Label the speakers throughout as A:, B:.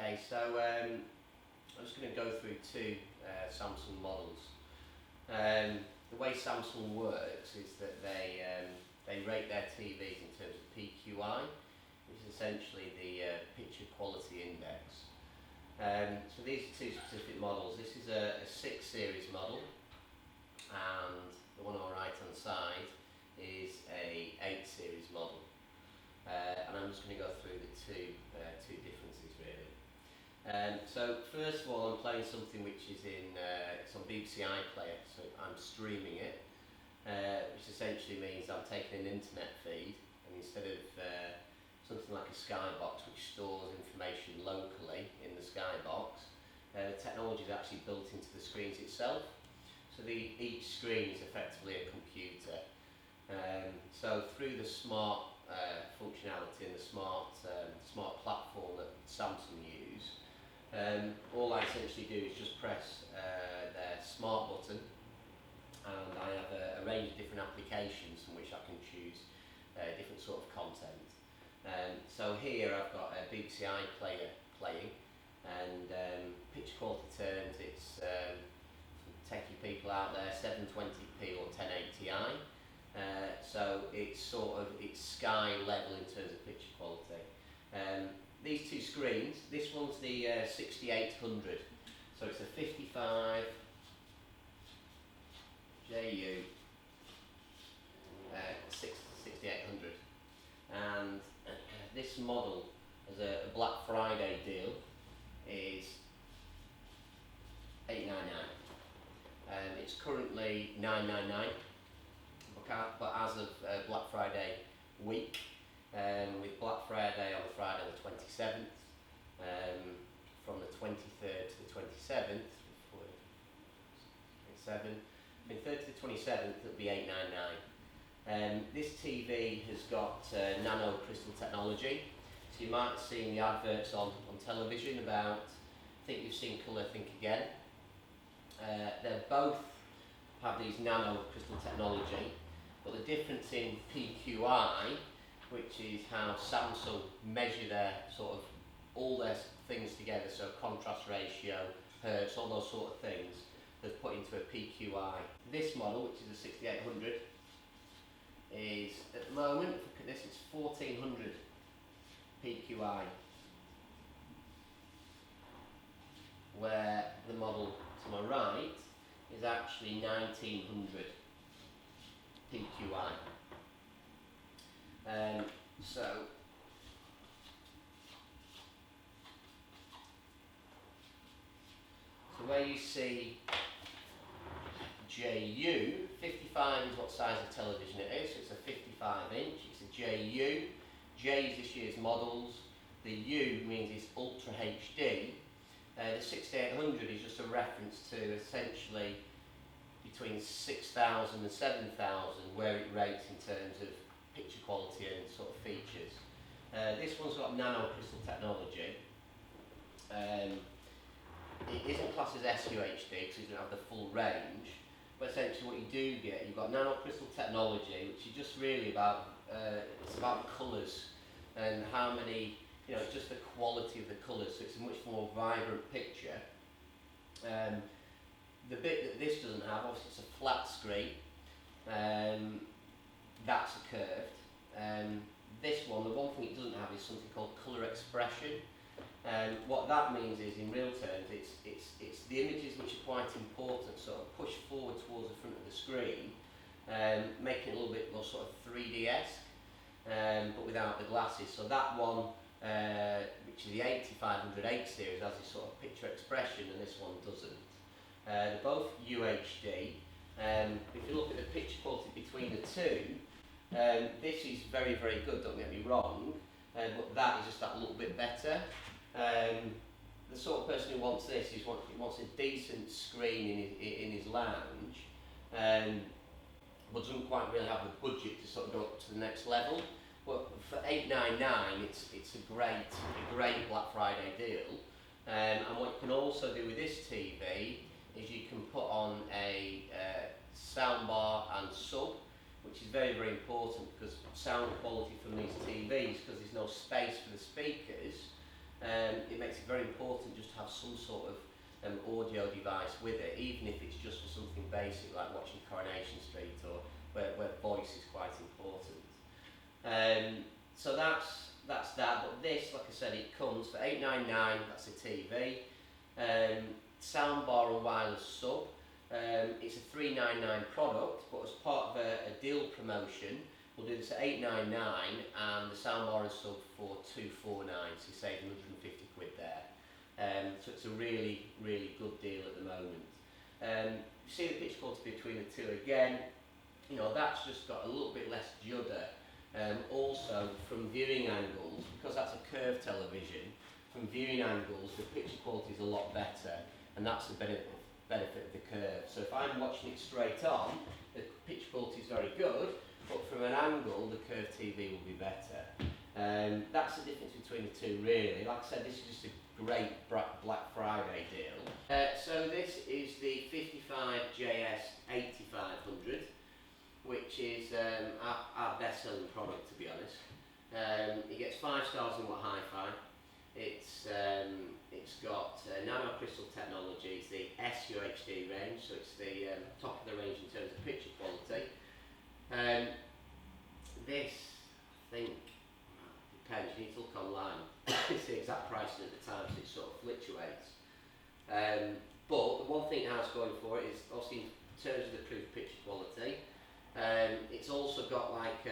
A: Okay, so I'm just going to go through two Samsung models. The way Samsung works is that they rate their TVs in terms of PQI, which is essentially the picture quality index. So these are two specific models. This is a 6 series model, and the one on the right hand side is a 8 series model. And I'm just going to go through the two differences really. So first of all, I'm playing something which is it's on BBC iPlayer, so I'm streaming it, which essentially means I'm taking an internet feed, and instead of something like a skybox which stores information locally in the skybox, the technology is actually built into the screens itself. So each screen is effectively a computer. So through the smart functionality and the smart platform that Samsung use, all I essentially do is just press their smart button, and I have a range of different applications from which I can choose different sort of content. So here I've got a BBC iPlayer playing, and picture quality terms, it's techie people out there, 720p or 1080i. So it's sky level in terms of picture quality. These two screens, this one's the 6800, so it's a 55 JU 6800, and this model as a Black Friday deal is $899. It's currently $999. But as of Black Friday week, with Black Friday on Friday the 27th, from the 23rd to the 27th, from 3rd to the 27th, it'll be $899. This TV has got nano crystal technology, so you might have seen the adverts on television about think you've seen colour, think again. They both have these nano crystal technology. But the difference in PQI, which is how Samsung measure their all their things together, so contrast ratio, hertz, all those sort of things, they've put into a PQI. This model, which is a 6800, is at the moment, look at this, it's 1400 PQI, where the model to my right is actually 1900 PQI. So where you see JU, 55 is what size of television it is, so it's a 55 inch, it's a JU. J is this year's models, the U means it's Ultra HD. The 6800 is just a reference to essentially between 6,000 and 7,000 where it rates in terms of picture quality and sort of features. This one's got nano crystal technology. It isn't classed as SUHD because it doesn't have the full range, but essentially what you do get, you've got nano crystal technology, which is just really about it's about colours and how many, it's just the quality of the colours, so it's a much more vibrant picture. The bit that this doesn't have, obviously it's a flat screen, that's a curved. This one, the one thing it doesn't have is something called colour expression. What that means is, in real terms, it's the images which are quite important, sort of push forward towards the front of the screen, making it a little bit more sort of 3D-esque, but without the glasses. So that one, which is the 8500 8 series, has this sort of picture expression, and this one doesn't. They're both UHD. If you look at the picture quality between the two, this is very, very good, don't get me wrong, but that is just that little bit better. The sort of person who wants this wants a decent screen in his lounge, but doesn't quite really have the budget to sort of go up to the next level. But for $899, it's a great Black Friday deal. And what you can also do with this TV is you can put on a soundbar and sub, which is very, very important because sound quality from these TVs, because there's no space for the speakers, it makes it very important just to have some sort of audio device with it, even if it's just for something basic like watching Coronation Street or where voice is quite important. So that's that. But this, like I said, it comes for $899. That's a TV, soundbar and wireless sub. It's a $399 product, but as part of a deal promotion, we'll do this at $899 and the soundbar and sub for $249. So you save 150 quid there. So it's a really, really good deal at the moment. You see the pitch quality between the two again. You know, that's just got a little bit less judder. Also, from viewing angles, because that's a curved television, from viewing angles the picture quality is a lot better, and that's the benefit of the curve. So if I'm watching it straight on, the picture quality is very good, but from an angle the curved TV will be better. That's the difference between the two really. Like I said, this is just a great Black Friday deal. So this is the 55 JS8500, which is our best-selling product, to be honest. It gets 5 stars in what hi-fi. It's got nano crystal technology. It's the SUHD range, so it's the top of the range in terms of picture quality. This, I think, depends. You need to look online. It's the exact pricing at the time, so it sort of fluctuates. But the one thing it has going for it is, obviously, in terms of the improved picture quality, it's also got like,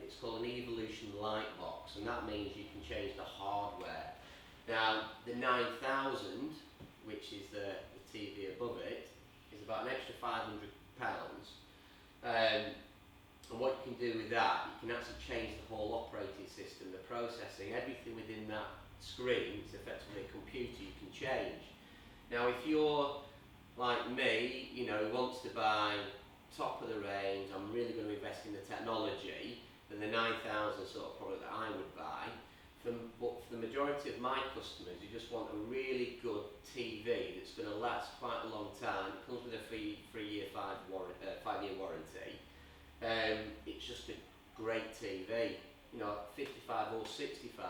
A: it's called an Evolution light box, and that means you can change the hardware. Now, the 9000, which is the TV above it, is about an extra £500. And what you can do with that, you can actually change the whole operating system, the processing, everything within that screen. It's effectively a computer you can change. Now, if you're like me, you know, wants to buy top of the range, I'm really going to invest in the technology, then the 9000 sort of product that I would buy. But for the majority of my customers, you just want a really good TV that's going to last quite a long time. It comes with a 3-year, 5-year warranty. It's just a great TV, you know, 55 or 65.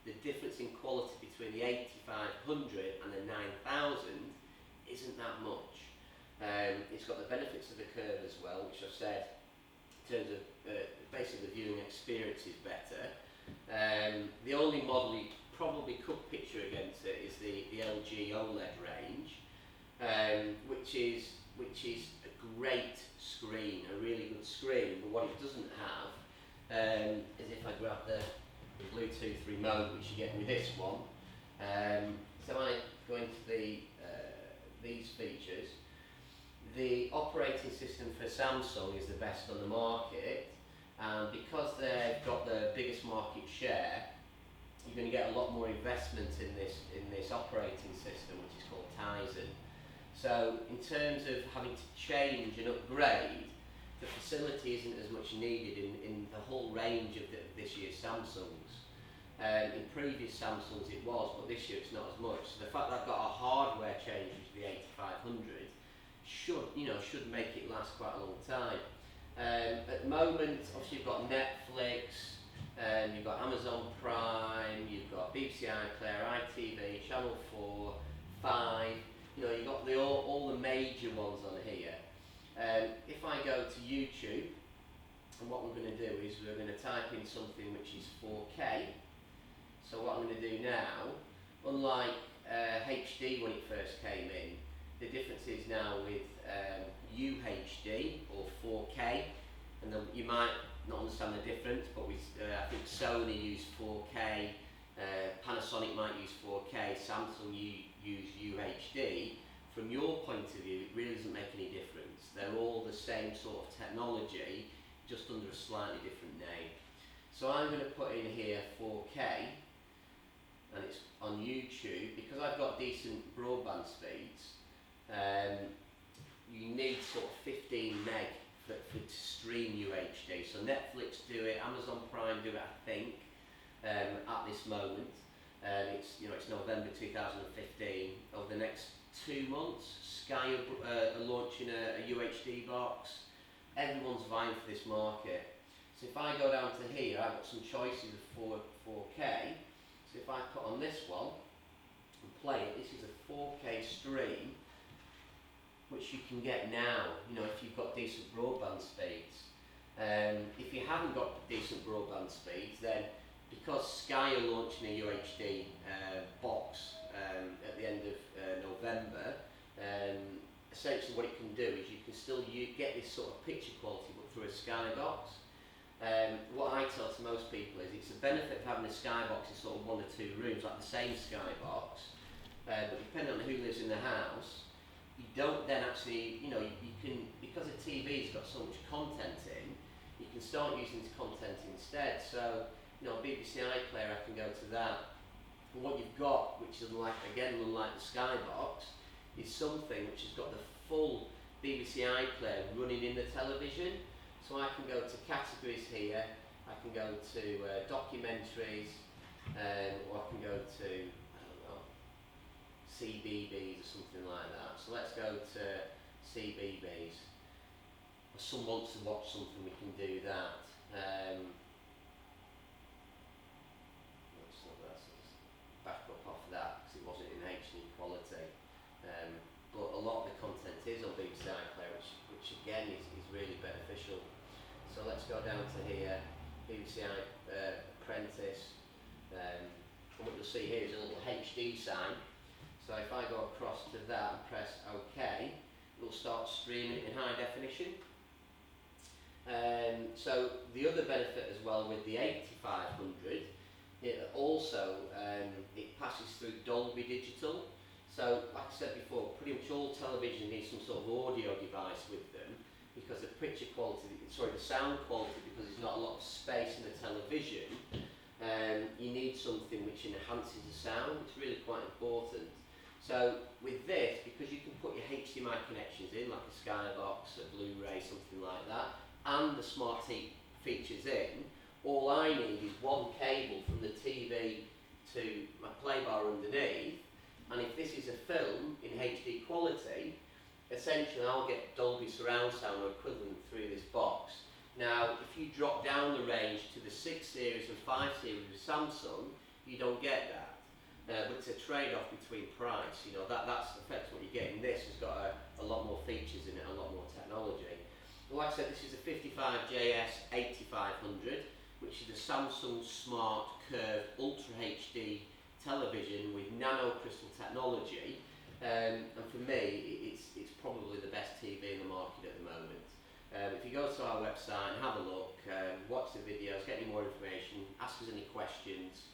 A: The difference in quality between the 8500 and the 9000 isn't that much. It's got the benefits of the curve as well, which I've said, in terms of basically the viewing experience is better. The only model you probably could picture against it is the LG OLED range, which is a great screen, a really good screen, but what it doesn't have is, if I grab the Bluetooth remote, which you get with this one, so I go into these features. The operating system for Samsung is the best on the market, and because they've got the biggest market share, you're going to get a lot more investment in this operating system, which is called Tizen. So in terms of having to change and upgrade, the facility isn't as much needed in the whole range of this year's Samsungs. In previous Samsungs it was, but this year it's not as much. So the fact that I've got a hardware change, which is the 8500, should make it last quite a long time. At the moment, obviously you've got Netflix, you've got Amazon Prime, you've got BBC iPlayer, ITV, Channel 4, 5. You know, you've got all the major ones on here. If I go to YouTube, and what we're going to do is we're going to type in something which is 4K. So what I'm going to do now, unlike HD when it first came in, the difference is now with UHD or 4K, and then you might not understand the difference, but I think Sony use 4K, Panasonic might use 4K, Samsung use UHD. From your point of view, it really doesn't make any difference. They're all the same sort of technology, just under a slightly different name. So I'm going to put in here 4K, and it's on YouTube. Because I've got decent broadband speeds, you need sort of 15 meg to stream UHD. So Netflix do it, Amazon Prime do it, I think, at this moment. It's November 2015. Over the next 2 months, Sky are launching a UHD box. Everyone's vying for this market. So if I go down to here, I've got some choices of 4K. So So if I put on this one and play it, this is a 4K stream which you can get now, you know, if you've got decent broadband speeds. If you haven't got decent broadband speeds, then because Sky are launching a UHD box at the end of November, essentially what it can do is you can still get this sort of picture quality but through a Sky box. What I tell to most people is it's a benefit of having a Sky box in sort of 1 or 2 rooms, like the same Sky box, but depending on who lives in the house, you don't then actually, you know, you can, because a TV's got so much content in, you can start using this content instead. So, you know, BBC iPlayer, I can go to that. And what you've got, which is unlike the Sky box, is something which has got the full BBC iPlayer running in the television. So I can go to categories here, I can go to documentaries, or I can go to, I don't know, CBBS or something like that. So let's go to CBBS. If someone wants to watch something, we can do that. Let's back up off that because it wasn't in HD quality. But a lot of the content is on BBC iPlayer, which again is really beneficial. So let's go down to here, BBC Apprentice, and what you'll see here is a little HD sign. So if I go across to that and press OK, it'll start streaming in high definition. So the other benefit as well with the 8500, it also it passes through Dolby Digital. So like I said before, pretty much all television needs some sort of audio device with them because the picture quality, the sound quality, because there's not a lot of space in the television, you need something which enhances the sound. It's really quite important. So with this, because you can put your HDMI connections in, like a Skybox, a Blu-ray, something like that, and the Smart TV features in, all I need is one cable from the TV to my play bar underneath, and if this is a film in HD quality, essentially I'll get Dolby surround sound or equivalent through this box. Now, if you drop down the range to the 6 series and 5 series with Samsung, you don't get that. But it's a trade-off between price. You know, that's affects what you get. And this has got a lot more features in it, a lot more technology. Like I said, this is a 55 JS8500, which is a Samsung Smart Curved Ultra HD television with nano crystal technology. And for me, it's probably the best TV in the market at the moment. If you go to our website and have a look, watch the videos, get any more information, ask us any questions,